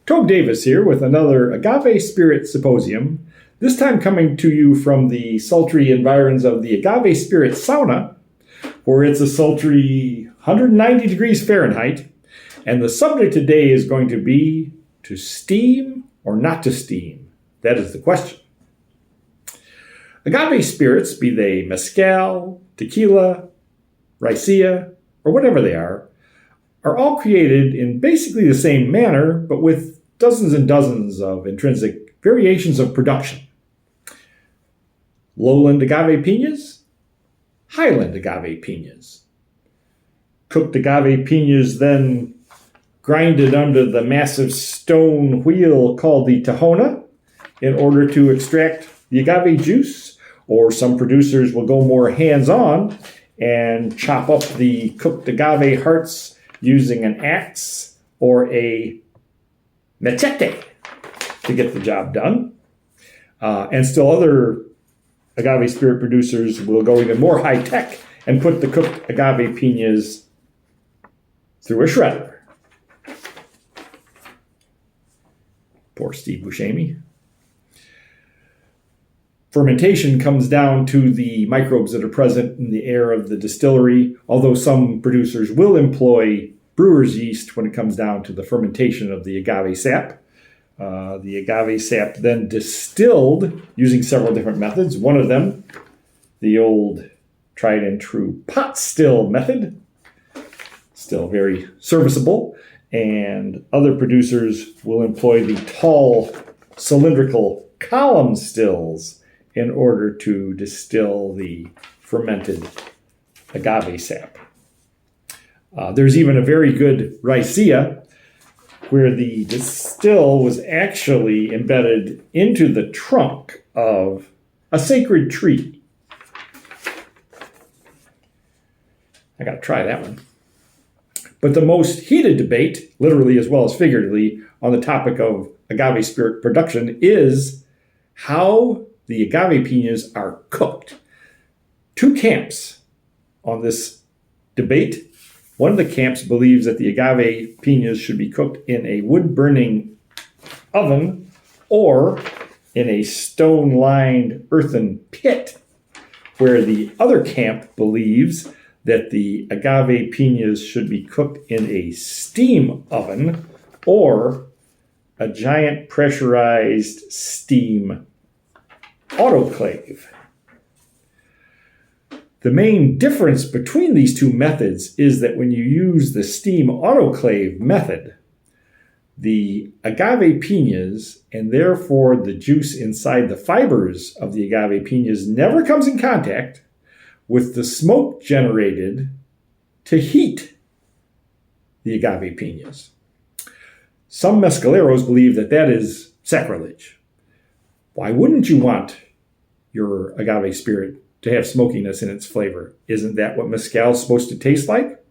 Tobe Davis here with another Agave Spirit Symposium, this time coming to you from the sultry environs of the Agave Spirit Sauna, where it's a sultry 190 degrees Fahrenheit, and the subject today is going to be to steam or not to steam. That is the question. Agave spirits, be they mezcal, tequila, raicilla, or whatever they are all created in basically the same manner, but with dozens and dozens of intrinsic variations of production. Lowland agave piñas, highland agave piñas. Cooked agave piñas then grinded under the massive stone wheel called the tahona in order to extract the agave juice, or some producers will go more hands-on and chop up the cooked agave hearts using an axe or a machete to get the job done. And still other agave spirit producers will go even more high-tech and put the cooked agave piñas through a shredder. Poor Steve Buscemi. Fermentation comes down to the microbes that are present in the air of the distillery, although some producers will employ brewer's yeast when it comes down to the fermentation of the agave sap. The agave sap then distilled using several different methods. One of them, the old tried and true pot still method, still very serviceable, and other producers will employ the tall cylindrical column stills in order to distill the fermented agave sap. There's even a very good raicilla where the distill was actually embedded into the trunk of a sacred tree. I gotta try that one. But the most heated debate, literally as well as figuratively, on the topic of agave spirit production is how the agave piñas are cooked. Two camps on this debate. One of the camps believes that the agave piñas should be cooked in a wood-burning oven or in a stone-lined earthen pit, where the other camp believes that the agave piñas should be cooked in a steam oven or a giant pressurized steam autoclave. The main difference between these two methods is that when you use the steam autoclave method, the agave piñas, and therefore the juice inside the fibers of the agave piñas, never comes in contact with the smoke generated to heat the agave piñas. Some mezcaleros believe that that is sacrilege. Why wouldn't you want your agave spirit to have smokiness in its flavor? Isn't that what mezcal is supposed to taste like?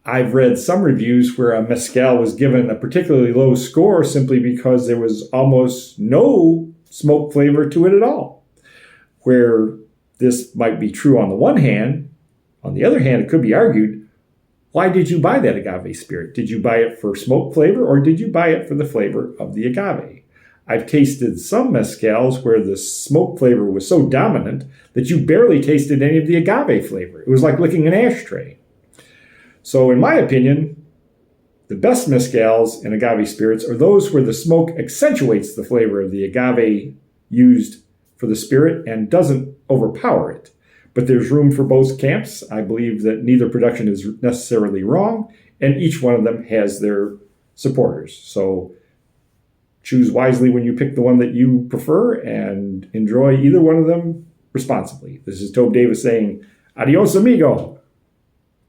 I've read some reviews where a mezcal was given a particularly low score simply because there was almost no smoke flavor to it at all. Where this might be true on the one hand, on the other hand, it could be argued, why did you buy that agave spirit? Did you buy it for smoke flavor, or did you buy it for the flavor of the agave? I've tasted some mezcals where the smoke flavor was so dominant that you barely tasted any of the agave flavor. It was like licking an ashtray. So in my opinion, the best mezcals and agave spirits are those where the smoke accentuates the flavor of the agave used for the spirit and doesn't overpower it. But there's room for both camps. I believe that neither production is necessarily wrong, and each one of them has their supporters. So choose wisely when you pick the one that you prefer and enjoy either one of them responsibly. This is Tobe Davis saying, adios amigo.